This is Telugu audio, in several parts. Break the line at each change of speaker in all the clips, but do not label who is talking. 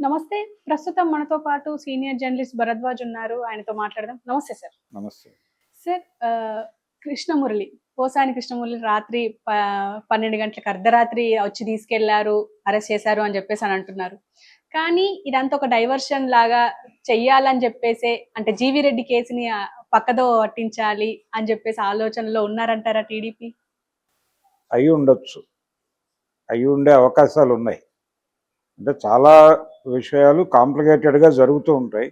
నమస్తే. ప్రస్తుతం మనతో పాటు సీనియర్ జర్నలిస్ట్ భరద్వాజ్ ఉన్నారు. ఆయనతో మాట్లాడదాం. నమస్తే సార్.
నమస్తే.
సార్ కృష్ణమురళి, పోసాని కృష్ణమురళి రాత్రి 12 గంటలకు అర్ధరాత్రి వచ్చి తీసుకెళ్లారు, అరెస్ట్ చేశారు అని చెప్పేసి అంటున్నారు. కానీ ఇదంతా ఒక డైవర్షన్ లాగా చెయ్యాలని చెప్పేసే, అంటే జీవీ రెడ్డి కేసుని పక్కదో పట్టించాలి అని చెప్పేసి ఆలోచనలో ఉన్నారంటారా టీడీపీ?
అయి ఉండొచ్చు. అయి ఉండే అవకాశాలు ఉన్నాయి. అంటే చాలా విషయాలు కాంప్లికేటెడ్గా జరుగుతూ ఉంటాయి.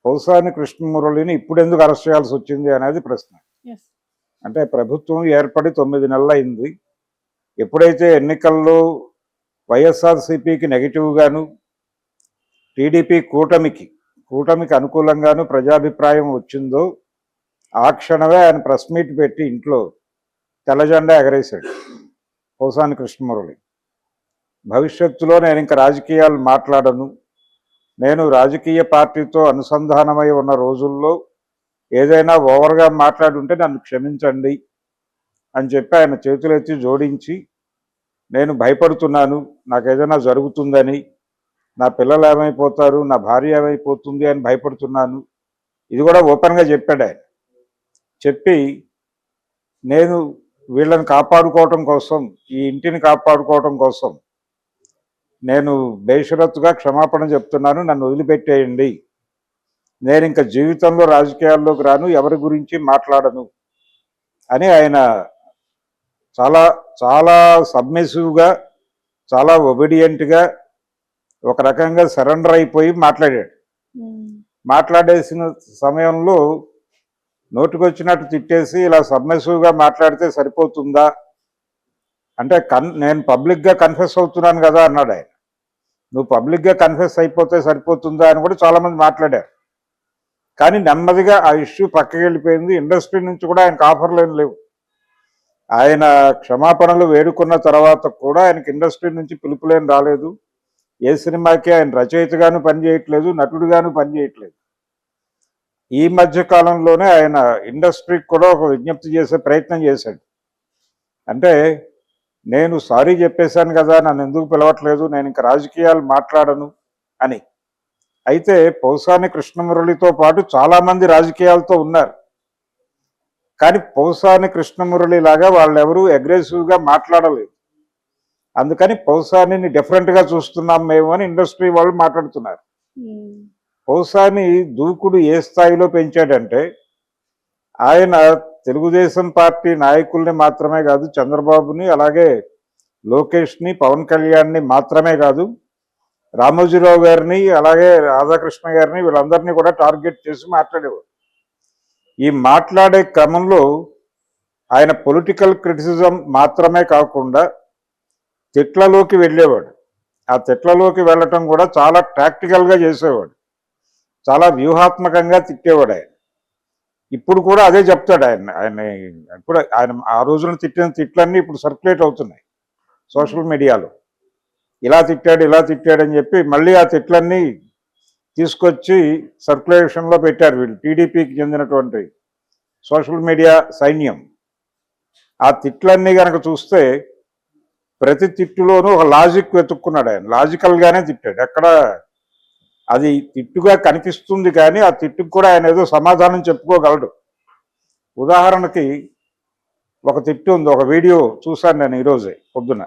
పోసాని కృష్ణమురళిని ఇప్పుడు ఎందుకు అరెస్ట్ చేయాల్సి వచ్చింది అనేది ప్రశ్న. అంటే ప్రభుత్వం ఏర్పడి 9 నెలలు అయింది. ఎప్పుడైతే ఎన్నికల్లో వైఎస్ఆర్సీపీకి నెగిటివ్గాను, టీడీపీ కూటమికి అనుకూలంగాను ప్రజాభిప్రాయం వచ్చిందో ఆ క్షణమే ఆయన ప్రెస్ మీట్ పెట్టి ఇంట్లో తెల్లజెండా ఎగరేశాడు పోసాని కృష్ణమురళి. భవిష్యత్తులో నేను ఇంకా రాజకీయాలు మాట్లాడను, నేను రాజకీయ పార్టీతో అనుసంధానమై ఉన్న రోజుల్లో ఏదైనా ఓవర్గా మాట్లాడుంటే నన్ను క్షమించండి అని చెప్పి ఆయన చేతులెత్తి జోడించి, నేను భయపడుతున్నాను, నాకు ఏదైనా జరుగుతుందని, నా పిల్లలు ఏమైపోతారు, నా భార్య ఏమైపోతుంది అని భయపడుతున్నాను, ఇది కూడా ఓపెన్గా చెప్పాడు ఆయన. చెప్పి నేను వీళ్ళని కాపాడుకోవటం కోసం, ఈ ఇంటిని కాపాడుకోవటం కోసం నేను బేషరతుగా క్షమాపణ చెప్తున్నాను, నన్ను వదిలిపెట్టేయండి, నేను ఇంకా జీవితంలో రాజకీయాల్లోకి రాను, ఎవరి గురించి మాట్లాడను అని ఆయన చాలా చాలా సబ్మిసివ్గా, చాలా ఒబీడియంట్గా, ఒక రకంగా సరెండర్ అయిపోయి మాట్లాడాడు. మాట్లాడేసిన సమయంలో నోటికొచ్చినట్టు తిట్టేసి ఇలా సబ్మిసివ్గా మాట్లాడితే సరిపోతుందా అంటే, నేను పబ్లిక్గా కన్ఫెస్ అవుతున్నాను కదా అన్నాడు ఆయన. నువ్వు పబ్లిక్గా కన్ఫెస్ అయిపోతే సరిపోతుందా అని కూడా చాలామంది మాట్లాడారు. కానీ నెమ్మదిగా ఆ ఇష్యూ పక్కకి వెళ్ళిపోయింది. ఇండస్ట్రీ నుంచి కూడా ఆయనకు ఆఫర్లు ఏం లేవు. ఆయన క్షమాపణలు వేడుకున్న తర్వాత కూడా ఆయనకి ఇండస్ట్రీ నుంచి పిలుపులేం రాలేదు. ఏ సినిమాకి ఆయన రచయితగాను పనిచేయట్లేదు, నటుడుగాను పనిచేయట్లేదు. ఈ మధ్య కాలంలోనే ఆయన ఇండస్ట్రీకి కూడా ఒక విజ్ఞప్తి చేసే ప్రయత్నం చేశాడు. అంటే, నేను సారీ చెప్పేశాను కదా, నన్ను ఎందుకు పిలవట్లేదు, నేను ఇంకా రాజకీయాలు మాట్లాడను అని. అయితే పోసాని కృష్ణమురళితో పాటు చాలామంది రాజకీయాలతో ఉన్నారు. కానీ పోసాని కృష్ణమురళి లాగా వాళ్ళెవరూ అగ్రెసివ్గా మాట్లాడలేదు. అందుకని పోసానిని డిఫరెంట్గా చూస్తున్నాం మేము అని ఇండస్ట్రీ వాళ్ళు మాట్లాడుతున్నారు. పోసాని దూకుడు ఏ స్థాయిలో పెంచాడంటే, ఆయన తెలుగుదేశం పార్టీ నాయకుల్ని మాత్రమే కాదు, చంద్రబాబుని, అలాగే లోకేష్ని, పవన్ కళ్యాణ్ని మాత్రమే కాదు, రామోజీరావు గారిని, అలాగే రాధాకృష్ణ గారిని, వీళ్ళందరినీ కూడా టార్గెట్ చేసి మాట్లాడేవాడు. ఈ మాట్లాడే క్రమంలో ఆయన పొలిటికల్ క్రిటిసిజం మాత్రమే కాకుండా తిట్లలోకి వెళ్ళేవాడు. ఆ తిట్లలోకి వెళ్ళటం కూడా చాలా ప్రాక్టికల్గా చేసేవాడు, చాలా వ్యూహాత్మకంగా తిట్టేవాడు ఆయన. ఇప్పుడు కూడా అదే చెప్తాడు ఆయన ఇప్పుడు ఆయన ఆ రోజున తిట్టిన తిట్లన్నీ ఇప్పుడు సర్క్యులేట్ అవుతున్నాయి సోషల్ మీడియాలో. ఇలా తిట్టాడు అని చెప్పి మళ్ళీ ఆ తిట్లన్నీ తీసుకొచ్చి సర్క్యులేషన్లో పెట్టారు వీళ్ళు, టీడీపీకి చెందినటువంటి సోషల్ మీడియా సైన్యం. ఆ తిట్లన్నీ కనుక చూస్తే ప్రతి తిట్టులోనూ ఒక లాజిక్ వెతుక్కున్నాడు ఆయన. లాజికల్గానే తిట్టాడు. ఎక్కడ అది తిట్టుగా కనిపిస్తుంది, కానీ ఆ తిట్టుకు కూడా ఆయన ఏదో సమాధానం చెప్పుకోగలడు. ఉదాహరణకి ఒక తిట్టు ఉంది, ఒక వీడియో చూశాను నేను ఈరోజే పొద్దున.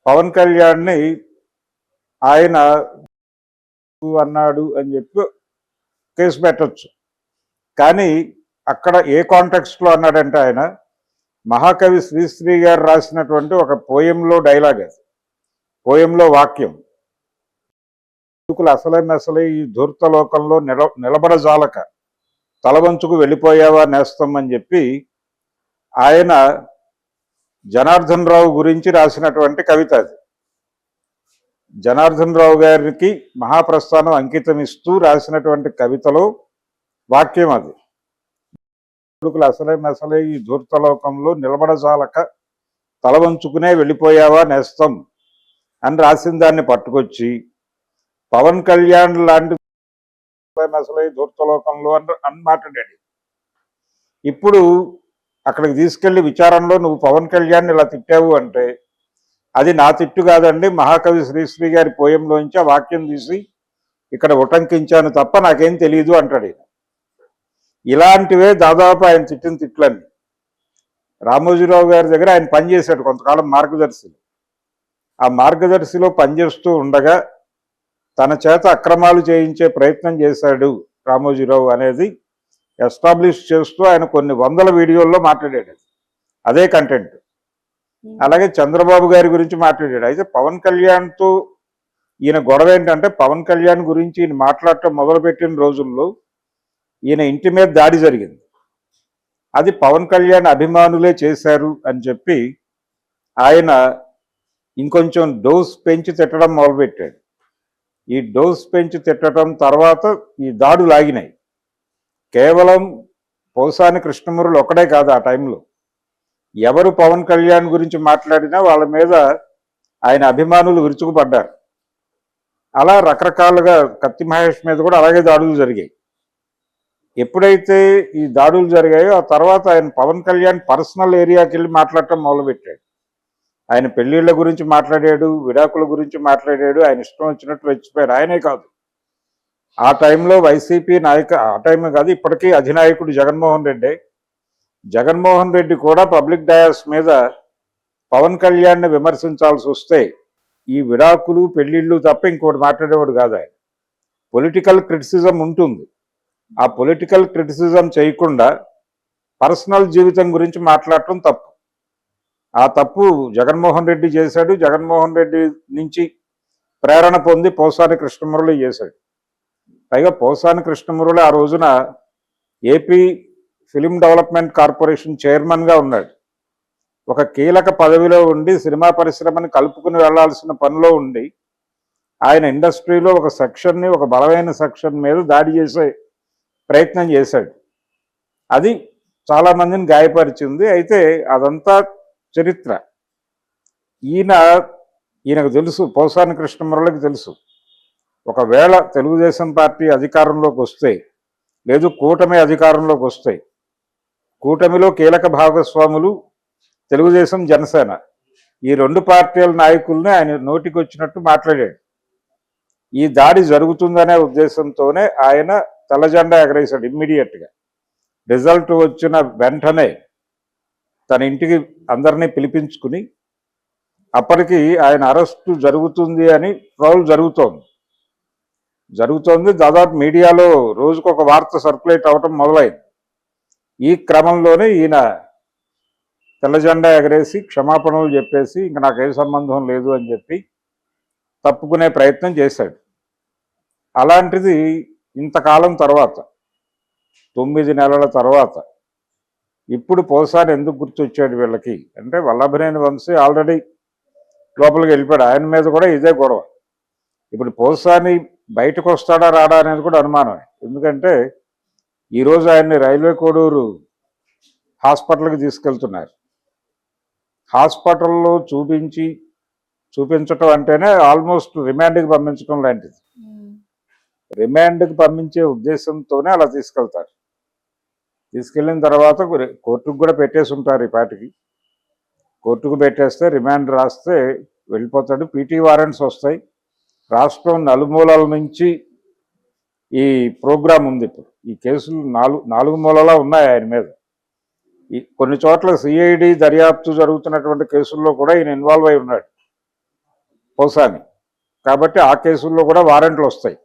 పవన్ కళ్యాణ్ని ఆయన అన్నాడు అని చెప్పి కేసు పెట్టచ్చు, కానీ అక్కడ ఏ కాంటెక్స్ట్లో అన్నాడంటే, ఆయన మహాకవి శ్రీశ్రీ గారు రాసినటువంటి ఒక పోయంలో డైలాగ్, అది పోయంలో వాక్యం, అసలే ఈ ధూర్త లోకంలో నిలబడజాలక తలవంచుకు వెళ్ళిపోయావా నేస్తం అని చెప్పి ఆయన జనార్దన్ రావు గురించి రాసినటువంటి కవిత. అది జనార్దన్ రావు గారికి మహాప్రస్థానం అంకితం ఇస్తూ రాసినటువంటి కవితలో వాక్యం అది. అసలే ఈ ధూర్త లోకంలో నిలబడజాలక తలవంచుకునే వెళ్ళిపోయావా నేస్తం అని రాసిన దాన్ని పట్టుకొచ్చి పవన్ కళ్యాణ్ లాంటి అసలే ధూర్తలోకంలో అని మాట్లాడాడు. ఇప్పుడు అక్కడికి తీసుకెళ్లి విచారణలో నువ్వు పవన్ కళ్యాణ్ ఇలా తిట్టావు అంటే అది నా తిట్టు కాదండి, మహాకవి శ్రీశ్రీ గారి పోయంలోంచి ఆ వాక్యం తీసి ఇక్కడ ఉటంకించాను తప్ప నాకేం తెలియదు అంటాడు ఈయన. ఇలాంటివే దాదాపు ఆయన తిట్టిన తిట్లన్నీ. రామోజీరావు గారి దగ్గర ఆయన పనిచేశాడు కొంతకాలం మార్గదర్శిలో. ఆ మార్గదర్శిలో పనిచేస్తూ ఉండగా తన చేత అక్రమాలు చేయించే ప్రయత్నం చేశాడు రామోజీరావు అనేది ఎస్టాబ్లిష్ చేస్తూ ఆయన కొన్ని వందల వీడియోల్లో మాట్లాడాడు. అదే కంటెంట్. అలాగే చంద్రబాబు గారి గురించి మాట్లాడాడు. అయితే పవన్ కళ్యాణ్తో ఈయన గొడవ ఏంటంటే, పవన్ కళ్యాణ్ గురించి ఈయన మాట్లాడటం మొదలుపెట్టిన రోజుల్లో ఈయన ఇంటి మీద దాడి జరిగింది. అది పవన్ కళ్యాణ్ అభిమానులే చేశారు అని చెప్పి ఆయన ఇంకొంచెం డోస్ పెంచి తిట్టడం మొదలుపెట్టాడు. ఈ డోస్ పెంచి తిట్టడం తర్వాత ఈ దాడులు ఆగినాయి. కేవలం పోసాని కృష్ణమురళి ఒకడే కాదు, ఆ టైంలో ఎవరు పవన్ కళ్యాణ్ గురించి మాట్లాడినా వాళ్ళ మీద ఆయన అభిమానులు విరుచుకుపడ్డారు. అలా రకరకాలుగా కత్తి మహేష్ మీద కూడా అలాగే దాడులు జరిగాయి. ఎప్పుడైతే ఈ దాడులు జరిగాయో ఆ తర్వాత ఆయన పవన్ కళ్యాణ్ పర్సనల్ ఏరియాకి వెళ్ళి మాట్లాడటం మొదలుపెట్టాడు. ఆయన పెళ్లిళ్ళ గురించి మాట్లాడాడు, విడాకుల గురించి మాట్లాడాడు, ఆయన ఇష్టం వచ్చినట్టు రెచ్చిపోయాడు. ఆయనే కాదు, ఆ టైంలో వైసీపీ ఆ టైమే కాదు ఇప్పటికీ అధినాయకుడు జగన్మోహన్ రెడ్డి కూడా పబ్లిక్ డయాస్ మీద పవన్ కళ్యాణ్ని విమర్శించాల్సి వస్తే ఈ విడాకులు పెళ్లిళ్ళు తప్ప ఇంకోటి మాట్లాడేవాడు కాదు. ఆయన పొలిటికల్ క్రిటిసిజం ఉంటుంది. ఆ పొలిటికల్ క్రిటిసిజం చేయకుండా పర్సనల్ జీవితం గురించి మాట్లాడటం తప్పు. ఆ తప్పు జగన్మోహన్ రెడ్డి చేశాడు. జగన్మోహన్ రెడ్డి నుంచి ప్రేరణ పొంది పోసాని కృష్ణమురళి చేశాడు. పైగా పోసాని కృష్ణమురళి ఆ రోజున ఏపీ ఫిలిం డెవలప్మెంట్ కార్పొరేషన్ చైర్మన్గా ఉన్నాడు. ఒక కీలక పదవిలో ఉండి సినిమా పరిశ్రమని కలుపుకుని వెళ్లాల్సిన పనిలో ఉండి ఆయన ఇండస్ట్రీలో ఒక సెక్షన్ని, ఒక బలమైన సెక్షన్ మీద దాడి చేసే ప్రయత్నం చేశాడు. అది చాలామందిని గాయపరిచింది. అయితే అదంతా చరిత్ర. ఈయనకు తెలుసు, పోసాని కృష్ణమురళికి తెలుసు, ఒకవేళ తెలుగుదేశం పార్టీ అధికారంలోకి వస్తే, లేదు కూటమి అధికారంలోకి వస్తే, కూటమిలో కీలక భాగస్వాములు తెలుగుదేశం, జనసేన, ఈ రెండు పార్టీల నాయకుల్ని ఆయన నోటికి వచ్చినట్టు మాట్లాడాడు. ఈ దాడి జరుగుతుందనే ఉద్దేశంతోనే ఆయన తెల్లజెండా ఎగరేశాడు. ఇమ్మీడియట్గా రిజల్ట్ వచ్చిన వెంటనే తన ఇంటికి అందరినీ పిలిపించుకుని, అప్పటికి ఆయన అరెస్టు జరుగుతుంది అని ట్రోల్ జరుగుతోంది. దాదాపు మీడియాలో రోజుకొక వార్త సర్క్యులేట్ అవటం మొదలైంది. ఈ క్రమంలోనే ఈయన తెల్లజెండా ఎగరేసి క్షమాపణలు చెప్పేసి ఇంక నాకే సంబంధం లేదు అని చెప్పి తప్పుకునే ప్రయత్నం చేశాడు. అలాంటిది ఇంతకాలం తర్వాత, 9 నెలల తర్వాత ఇప్పుడు పోసాని ఎందుకు గుర్తొచ్చాడు వీళ్ళకి అంటే, వల్లభనేని వంశీ ఆల్రెడీ లోపలికి వెళ్ళిపోయాడు. ఆయన మీద కూడా ఇదే గొడవ. ఇప్పుడు పోసాని బయటకు వస్తాడా రాడా అనేది కూడా అనుమానమే. ఎందుకంటే ఈరోజు ఆయన్ని రైల్వే కోడూరు హాస్పిటల్కి తీసుకెళ్తున్నారు. హాస్పిటల్లో చూపించటం అంటేనే ఆల్మోస్ట్ రిమాండ్కి పంపించడం లాంటిది. రిమాండ్కి పంపించే ఉద్దేశంతోనే అలా తీసుకెళ్తారు. తీసుకెళ్ళిన తర్వాత కోర్టుకు కూడా పెట్టేసి ఉంటారు. ఈ పాటికి కోర్టుకు పెట్టేస్తే రిమాండ్ రాస్తే వెళ్ళిపోతాడు. పీటీ వారెంట్స్ వస్తాయి. రాష్ట్రం నలుమూలల నుంచి ఈ ప్రోగ్రాం ఉంది. ఇప్పుడు ఈ కేసులు నాలుగు మూలలా ఉన్నాయి ఆయన మీద. కొన్ని చోట్ల సిఐడి దర్యాప్తు జరుగుతున్నటువంటి కేసుల్లో కూడా ఈయన ఇన్వాల్వ్ అయి ఉన్నాడు పోసాని. కాబట్టి ఆ కేసుల్లో కూడా వారెంట్లు వస్తాయి.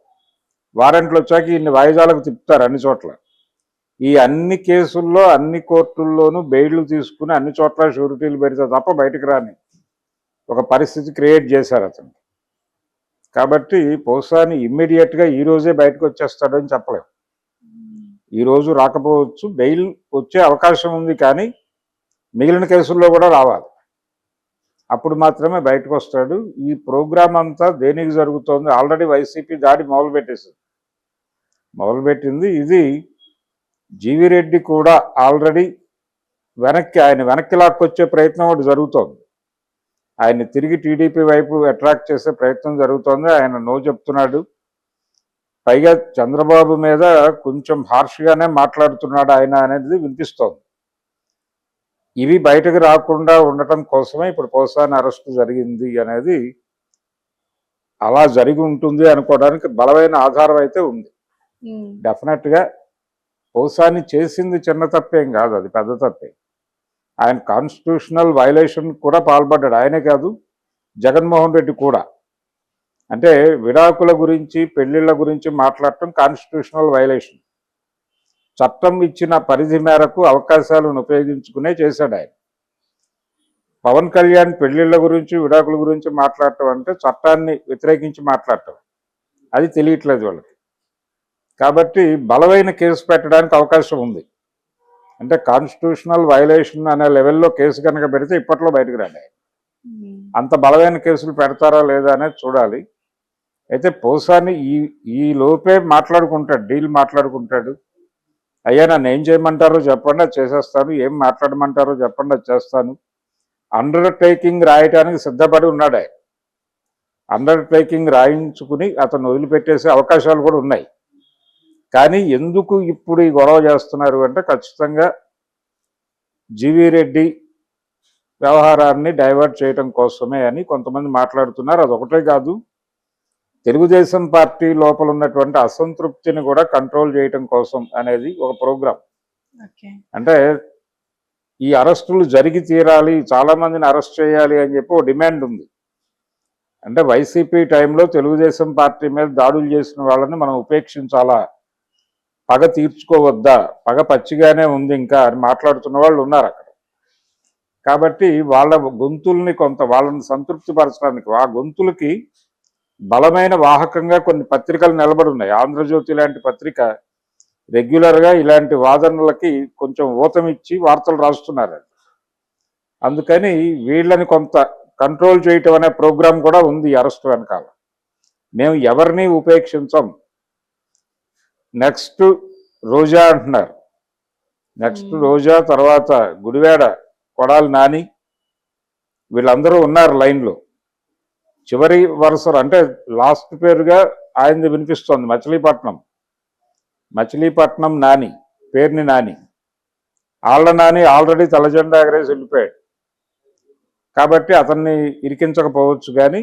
వారెంట్లు వచ్చాక ఈయన్ని వాయిదాలకు తిప్పుతారు అన్ని చోట్ల. ఈ అన్ని కేసుల్లో అన్ని కోర్టుల్లోనూ బెయిళ్లు తీసుకుని అన్ని చోట్ల షూరిటీలు పెడితే తప్ప బయటకు రాని ఒక పరిస్థితి క్రియేట్ చేశారు అతను. కాబట్టి పోసాని ఇమ్మీడియట్గా ఈ రోజే బయటకు వచ్చేస్తాడని చెప్పలేము. ఈ రోజు రాకపోవచ్చు, బెయిల్ వచ్చే అవకాశం ఉంది, కానీ మిగిలిన కేసుల్లో కూడా రావాలి. అప్పుడు మాత్రమే బయటకు వస్తాడు. ఈ ప్రోగ్రాం అంతా దేనికి జరుగుతోంది? ఆల్రెడీ వైసీపీ దాడి మొదలుపెట్టింది. ఇది జీవిరెడ్డి కూడా ఆల్రెడీ ఆయన వెనక్కి లాక్కొచ్చే ప్రయత్నం ఒకటి జరుగుతోంది. ఆయన్ని తిరిగి టీడీపీ వైపు అట్రాక్ట్ చేసే ప్రయత్నం జరుగుతోంది. ఆయన నో చెప్తున్నాడు. పైగా చంద్రబాబు మీద కొంచెం హార్ష్గానే మాట్లాడుతున్నాడు ఆయన అనేది వినిపిస్తోంది. ఇవి బయటకు రాకుండా ఉండటం కోసమే ఇప్పుడు పోసాని అరెస్ట్ జరిగింది అనేది, అలా జరిగి ఉంటుంది అనుకోవడానికి బలమైన ఆధారం అయితే ఉంది. డెఫినెట్గా పోసాని చేసింది చిన్న తప్పేం కాదు, అది పెద్ద తప్పే. ఆయన కాన్స్టిట్యూషనల్ వైలేషన్ కూడా పాల్పడ్డాడు. ఆయనే కాదు, జగన్మోహన్ రెడ్డి కూడా. అంటే విడాకుల గురించి, పెళ్లిళ్ళ గురించి మాట్లాడటం కాన్స్టిట్యూషనల్ వైలేషన్. చట్టం ఇచ్చిన పరిధి మేరకు అవకాశాలను ఉపయోగించుకునే చేశాడు ఆయన. పవన్ కళ్యాణ్ పెళ్లిళ్ళ గురించి, విడాకుల గురించి మాట్లాడటం అంటే చట్టాన్ని వ్యతిరేకించి మాట్లాడటం. అది తెలియట్లేదు వాళ్ళకి. కాబట్టి బలమైన కేసు పెట్టడానికి అవకాశం ఉంది. అంటే కాన్స్టిట్యూషనల్ వైలేషన్ అనే లెవెల్లో కేసు కనుక పెడితే ఇప్పట్లో బయటకు రాండి. అంత బలమైన కేసులు పెడతారా లేదా అనేది చూడాలి. అయితే పోసాని ఈ లోపే మాట్లాడుకుంటాడు, డీల్ మాట్లాడుకుంటాడు. అయ్యా నన్ను ఏం చేయమంటారో చెప్పండి, అది చేసేస్తాను. ఏం మాట్లాడమంటారో చెప్పండి, అది చేస్తాను. అండర్టేకింగ్ రాయటానికి సిద్ధపడి ఉన్నాడు ఆయన. అండర్టేకింగ్ రాయించుకుని అతను వదిలిపెట్టేసే అవకాశాలు కూడా ఉన్నాయి. కానీ ఎందుకు ఇప్పుడు ఈ గొడవ చేస్తున్నారు అంటే ఖచ్చితంగా జీవీ రెడ్డి వ్యవహారాన్ని డైవర్ట్ చేయడం కోసమే అని కొంతమంది మాట్లాడుతున్నారు. అదొకటే కాదు, తెలుగుదేశం పార్టీ లోపల ఉన్నటువంటి అసంతృప్తిని కూడా కంట్రోల్ చేయటం కోసం అనేది ఒక ప్రోగ్రాం. అంటే ఈ అరెస్టులు జరిగి తీరాలి, చాలా మందిని అరెస్ట్ చేయాలి అని చెప్పి ఒక డిమాండ్ ఉంది. అంటే వైసీపీ టైంలో తెలుగుదేశం పార్టీ మీద దాడులు చేసిన వాళ్ళని మనం ఉపేక్షించాలా, పగ తీర్చుకోవద్దా, పగ పచ్చిగానే ఉంది ఇంకా అని మాట్లాడుతున్న వాళ్ళు ఉన్నారు అక్కడ. కాబట్టి వాళ్ళ గొంతుల్ని వాళ్ళని సంతృప్తి పరచడానికి, ఆ గొంతులకి బలమైన వాహకంగా కొన్ని పత్రికలు నిలబడి ఉన్నాయి. ఆంధ్రజ్యోతి లాంటి పత్రిక రెగ్యులర్గా ఇలాంటి వాదనలకి కొంచెం ఊతమిచ్చి వార్తలు రాస్తున్నారు. అందుకని వీళ్ళని కొంత కంట్రోల్ చేయటం అనే ప్రోగ్రాం కూడా ఉంది అరెస్ట్ వెనకాల. మేము ఎవరిని ఉపేక్షించం. నెక్స్ట్ రోజా అంటున్నారు, నెక్స్ట్ రోజా, తర్వాత గుడివాడ కొడాలి నాని, వీళ్ళందరూ ఉన్నారు లైన్లో. చివరి వరుసలో అంటే లాస్ట్ పేరుగా ఆయనది వినిపిస్తోంది మచిలీపట్నం నాని, పేరుని నాని. ఆళ్ల నాని ఆల్రెడీ తెల్లజెండా ఎగరేసి వెళ్ళిపోయాడు కాబట్టి అతన్ని ఇరికించకపోవచ్చు. కానీ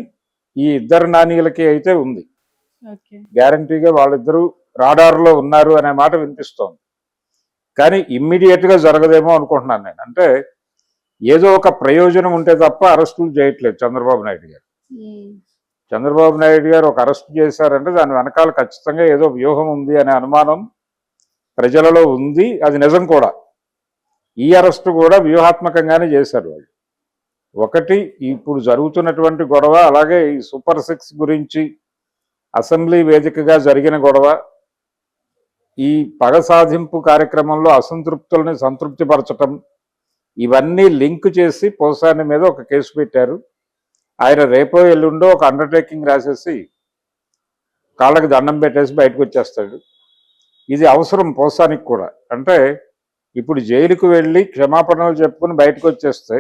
ఈ ఇద్దరు నానీలకి అయితే ఉంది, గ్యారంటీగా వాళ్ళిద్దరూ రాడార్లో ఉన్నారు అనే మాట వినిపిస్తోంది. కానీ ఇమ్మీడియట్గా జరగదేమో అనుకుంటున్నాను నేను. అంటే ఏదో ఒక ప్రయోజనం ఉంటే తప్ప అరెస్టులు చేయట్లేదు చంద్రబాబు నాయుడు గారు. చంద్రబాబు నాయుడు గారు ఒక అరెస్ట్ చేశారంటే దాని వెనకాల ఖచ్చితంగా ఏదో వ్యూహం ఉంది అనే అనుమానం ప్రజలలో ఉంది. అది నిజం కూడా. ఈ అరెస్టు కూడా వ్యూహాత్మకంగానే చేశారు వాళ్ళు. ఒకటి ఇప్పుడు జరుగుతున్నటువంటి గొడవ, అలాగే ఈ సూపర్ 6 గురించి అసెంబ్లీ వేదికగా జరిగిన గొడవ, ఈ పగ సాధింపు కార్యక్రమంలో అసంతృప్తులని సంతృప్తిపరచటం, ఇవన్నీ లింక్ చేసి పోసాని మీద ఒక కేసు పెట్టారు. ఆయన రేపో ఎల్లుండో ఒక అండర్టేకింగ్ రాసేసి కాళ్ళకి దండం పెట్టేసి బయటకు వచ్చేస్తాడు. ఇది అవసరం పోసానికి కూడా. అంటే ఇప్పుడు జైలుకు వెళ్ళి క్షమాపణలు చెప్పుకుని బయటకు వచ్చేస్తే